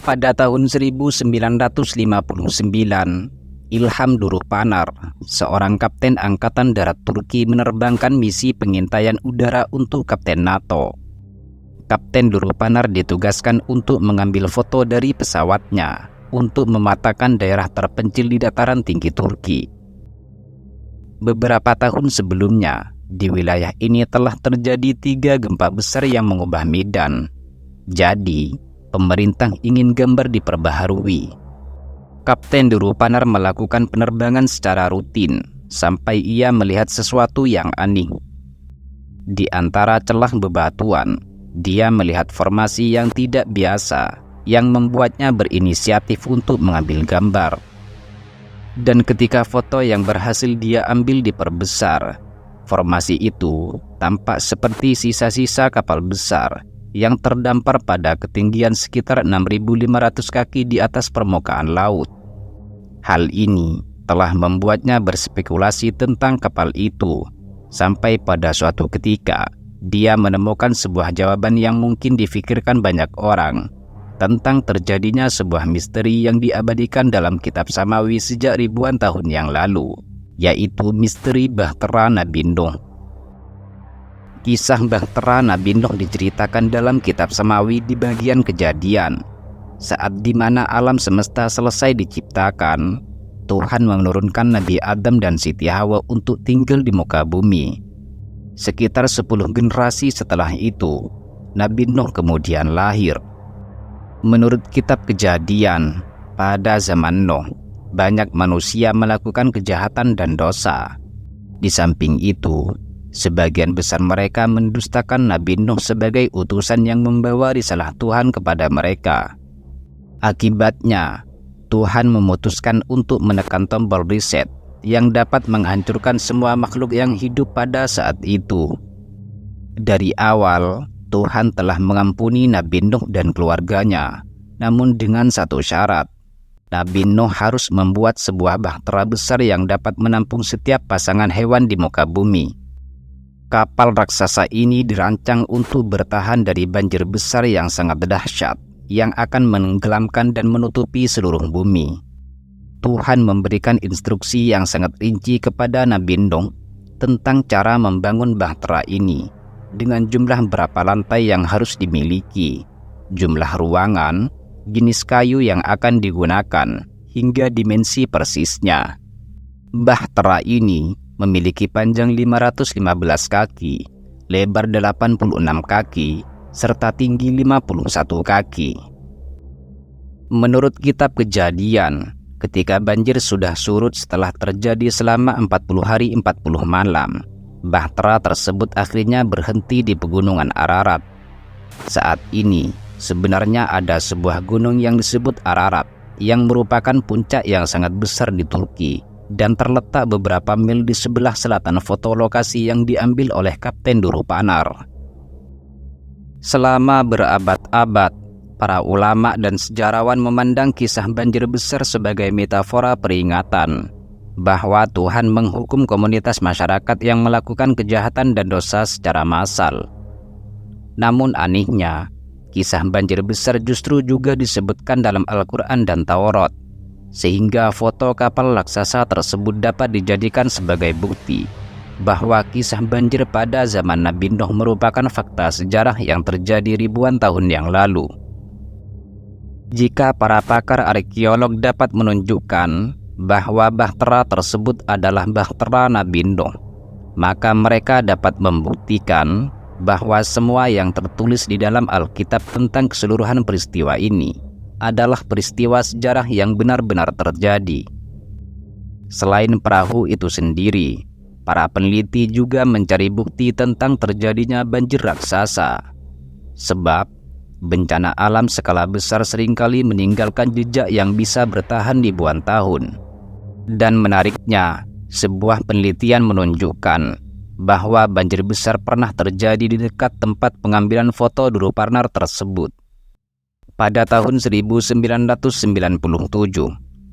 Pada tahun 1959, Ilham Durupanar, seorang kapten Angkatan Darat Turki, menerbangkan misi pengintaian udara untuk Kapten NATO. Kapten Durupanar ditugaskan untuk mengambil foto dari pesawatnya untuk mematakan daerah terpencil di dataran tinggi Turki. Beberapa tahun sebelumnya, di wilayah ini telah terjadi 3 gempa besar yang mengubah medan. Jadi, pemerintah ingin gambar diperbaharui. Kapten Durupanar melakukan penerbangan secara rutin sampai ia melihat sesuatu yang aneh. Di antara celah bebatuan, dia melihat formasi yang tidak biasa yang membuatnya berinisiatif untuk mengambil gambar. Dan ketika foto yang berhasil dia ambil diperbesar, formasi itu tampak seperti sisa-sisa kapal besar yang terdampar pada ketinggian sekitar 6.500 kaki di atas permukaan laut. Hal ini telah membuatnya berspekulasi tentang kapal itu, sampai pada suatu ketika dia menemukan sebuah jawaban yang mungkin difikirkan banyak orang tentang terjadinya sebuah misteri yang diabadikan dalam kitab Samawi sejak ribuan tahun yang lalu, yaitu misteri Bahtera Nabi Nuh. Kisah Bahtera Nabi Nuh diceritakan dalam kitab Samawi di bagian Kejadian. Saat dimana alam semesta selesai diciptakan, Tuhan menurunkan Nabi Adam dan Siti Hawa untuk tinggal di muka bumi. Sekitar 10 generasi setelah itu, Nabi Nuh kemudian lahir. Menurut kitab Kejadian, pada zaman Nuh, banyak manusia melakukan kejahatan dan dosa. Di samping itu, sebagian besar mereka mendustakan Nabi Nuh sebagai utusan yang membawa risalah Tuhan kepada mereka. Akibatnya, Tuhan memutuskan untuk menekan tombol reset yang dapat menghancurkan semua makhluk yang hidup pada saat itu. Dari awal, Tuhan telah mengampuni Nabi Nuh dan keluarganya, namun dengan satu syarat. Nabi Nuh harus membuat sebuah bahtera besar yang dapat menampung setiap pasangan hewan di muka bumi. Kapal raksasa ini dirancang untuk bertahan dari banjir besar yang sangat dahsyat, yang akan menenggelamkan dan menutupi seluruh bumi. Tuhan memberikan instruksi yang sangat rinci kepada Nabi Nuh tentang cara membangun bahtera ini, dengan jumlah berapa lantai yang harus dimiliki, jumlah ruangan, jenis kayu yang akan digunakan, hingga dimensi persisnya. Bahtera ini memiliki panjang 515 kaki, lebar 86 kaki, serta tinggi 51 kaki. Menurut kitab Kejadian, ketika banjir sudah surut setelah terjadi selama 40 hari 40 malam, bahtera tersebut akhirnya berhenti di pegunungan Ararat. Saat ini, sebenarnya ada sebuah gunung yang disebut Ararat, yang merupakan puncak yang sangat besar di Turki, dan terletak beberapa mil di sebelah selatan foto lokasi yang diambil oleh Kapten Durupanar. Selama berabad-abad, para ulama dan sejarawan memandang kisah banjir besar sebagai metafora peringatan bahwa Tuhan menghukum komunitas masyarakat yang melakukan kejahatan dan dosa secara massal. Namun anehnya, kisah banjir besar justru juga disebutkan dalam Al-Quran dan Taurat, sehingga foto kapal raksasa tersebut dapat dijadikan sebagai bukti bahwa kisah banjir pada zaman Nabi Nuh merupakan fakta sejarah yang terjadi ribuan tahun yang lalu. Jika para pakar arkeolog dapat menunjukkan bahwa bahtera tersebut adalah bahtera Nabi Nuh, maka mereka dapat membuktikan bahwa semua yang tertulis di dalam Alkitab tentang keseluruhan peristiwa ini adalah peristiwa sejarah yang benar-benar terjadi. Selain perahu itu sendiri, para peneliti juga mencari bukti tentang terjadinya banjir raksasa. Sebab bencana alam skala besar seringkali meninggalkan jejak yang bisa bertahan ribuan tahun. Dan menariknya, sebuah penelitian menunjukkan bahwa banjir besar pernah terjadi di dekat tempat pengambilan foto Durupanar tersebut. Pada tahun 1997,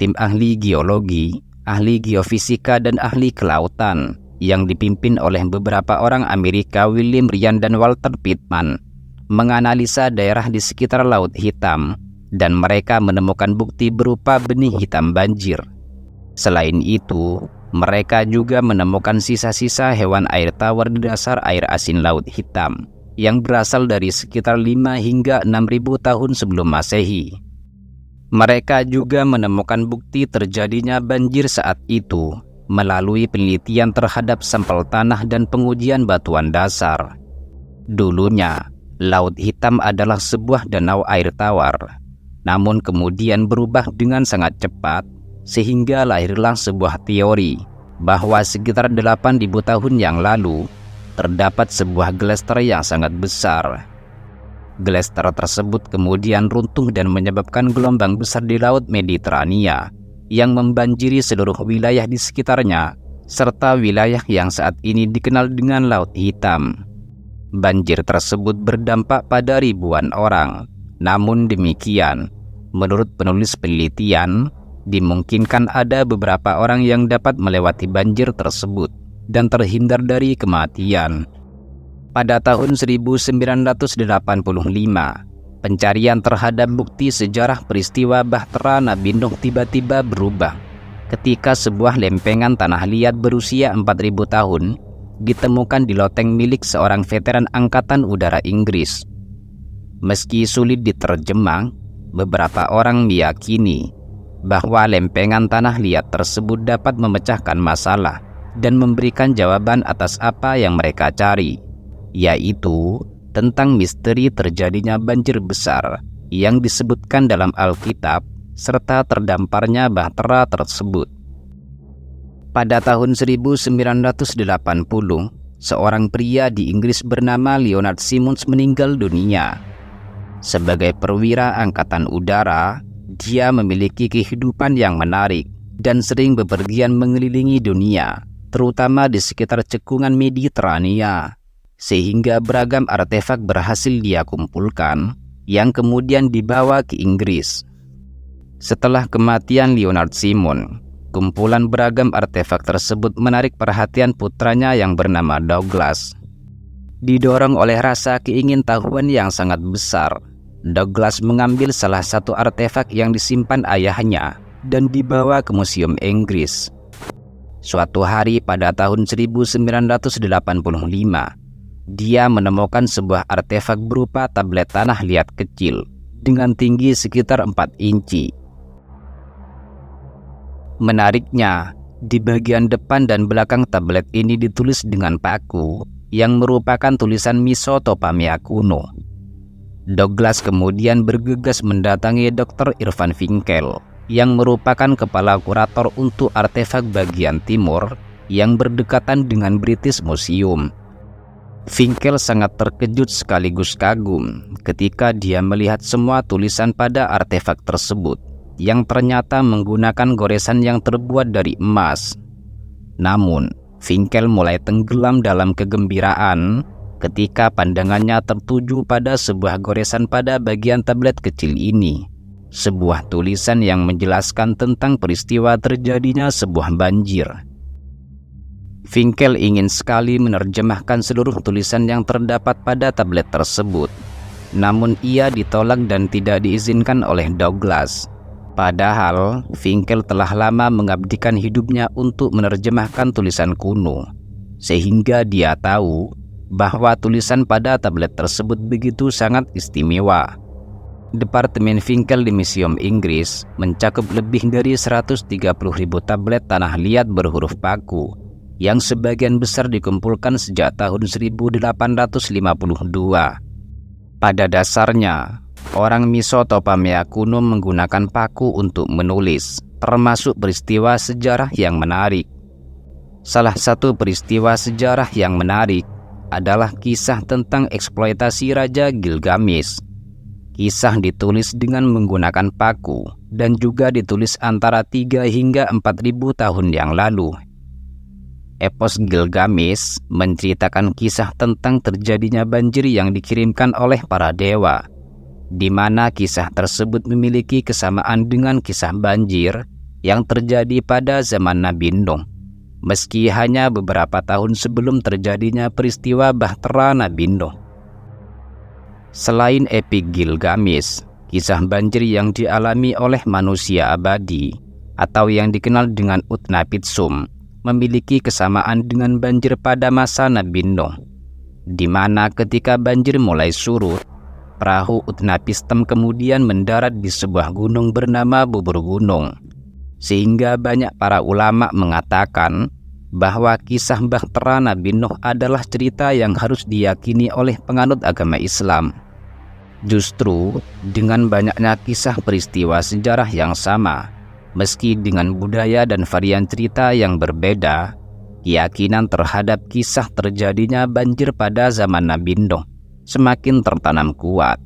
tim ahli geologi, ahli geofisika, dan ahli kelautan yang dipimpin oleh beberapa orang Amerika, William Ryan dan Walter Pittman, menganalisa daerah di sekitar Laut Hitam dan mereka menemukan bukti berupa benih hitam banjir. Selain itu, mereka juga menemukan sisa-sisa hewan air tawar di dasar air asin Laut Hitam yang berasal dari sekitar 5 hingga 6.000 tahun sebelum Masehi. Mereka juga menemukan bukti terjadinya banjir saat itu melalui penelitian terhadap sampel tanah dan pengujian batuan dasar. Dulunya, Laut Hitam adalah sebuah danau air tawar, namun kemudian berubah dengan sangat cepat sehingga lahirlah sebuah teori bahwa sekitar 8.000 tahun yang lalu terdapat sebuah glester yang sangat besar. Glester tersebut kemudian runtuh dan menyebabkan gelombang besar di Laut Mediterania yang membanjiri seluruh wilayah di sekitarnya, serta wilayah yang saat ini dikenal dengan Laut Hitam. Banjir tersebut berdampak pada ribuan orang. Namun demikian, menurut penulis penelitian, dimungkinkan ada beberapa orang yang dapat melewati banjir tersebut dan terhindar dari kematian. Pada tahun 1985, pencarian terhadap bukti sejarah peristiwa Bahtera Nabi Nuh tiba-tiba berubah ketika sebuah lempengan tanah liat berusia 4.000 tahun ditemukan di loteng milik seorang veteran Angkatan Udara Inggris. Meski sulit diterjemah, beberapa orang meyakini bahwa lempengan tanah liat tersebut dapat memecahkan masalah dan memberikan jawaban atas apa yang mereka cari, yaitu tentang misteri terjadinya banjir besar yang disebutkan dalam Alkitab serta terdamparnya bahtera tersebut. Pada tahun 1980, seorang pria di Inggris bernama Leonard Simmons meninggal dunia. Sebagai perwira Angkatan Udara, dia memiliki kehidupan yang menarik dan sering bepergian mengelilingi dunia, terutama di sekitar cekungan Mediterania, sehingga beragam artefak berhasil dia kumpulkan yang kemudian dibawa ke Inggris. Setelah kematian Leonard Simmons, kumpulan beragam artefak tersebut menarik perhatian putranya yang bernama Douglas. Didorong oleh rasa keingintahuan yang sangat besar, Douglas mengambil salah satu artefak yang disimpan ayahnya dan dibawa ke Museum Inggris. Suatu hari pada tahun 1985, dia menemukan sebuah artefak berupa tablet tanah liat kecil dengan tinggi sekitar 4 inci. Menariknya, di bagian depan dan belakang tablet ini ditulis dengan paku yang merupakan tulisan Mesopotamia kuno. Douglas kemudian bergegas mendatangi Dr. Irvan Vinkel yang merupakan kepala kurator untuk artefak bagian timur yang berdekatan dengan British Museum. Vinkel sangat terkejut sekaligus kagum ketika dia melihat semua tulisan pada artefak tersebut yang ternyata menggunakan goresan yang terbuat dari emas. Namun, Vinkel mulai tenggelam dalam kegembiraan ketika pandangannya tertuju pada sebuah goresan pada bagian tablet kecil ini. Sebuah tulisan yang menjelaskan tentang peristiwa terjadinya sebuah banjir. Vinkel ingin sekali menerjemahkan seluruh tulisan yang terdapat pada tablet tersebut. Namun ia ditolak dan tidak diizinkan oleh Douglas. Padahal Vinkel telah lama mengabdikan hidupnya untuk menerjemahkan tulisan kuno, sehingga dia tahu bahwa tulisan pada tablet tersebut begitu sangat istimewa. Departemen Vinkel di Museum Inggris mencakup lebih dari 130.000 tablet tanah liat berhuruf paku yang sebagian besar dikumpulkan sejak tahun 1852. Pada dasarnya, orang Mesopotamia kuno menggunakan paku untuk menulis, termasuk peristiwa sejarah yang menarik. Salah satu peristiwa sejarah yang menarik adalah kisah tentang eksploitasi Raja Gilgamesh. Kisah ditulis dengan menggunakan paku dan juga ditulis antara 3 hingga 4.000 tahun yang lalu. Epos Gilgamesh menceritakan kisah tentang terjadinya banjir yang dikirimkan oleh para dewa, di mana kisah tersebut memiliki kesamaan dengan kisah banjir yang terjadi pada zaman Nabi Nuh, meski hanya beberapa tahun sebelum terjadinya peristiwa Bahtera Nabi Nuh. Selain epik Gilgamesh, Kisah banjir yang dialami oleh manusia abadi atau yang dikenal dengan Utnapitsum memiliki kesamaan dengan banjir pada masa Nabi Nuh, di mana ketika banjir mulai surut, perahu Utnapistem kemudian mendarat di sebuah gunung bernama Bubur Gunung, sehingga banyak para ulama mengatakan bahwa kisah bahtera Nabi Nuh adalah cerita yang harus diyakini oleh penganut agama Islam. Justru dengan banyaknya kisah peristiwa sejarah yang sama, meski dengan budaya dan varian cerita yang berbeda, keyakinan terhadap kisah terjadinya banjir pada zaman Nabi Nuh semakin tertanam kuat.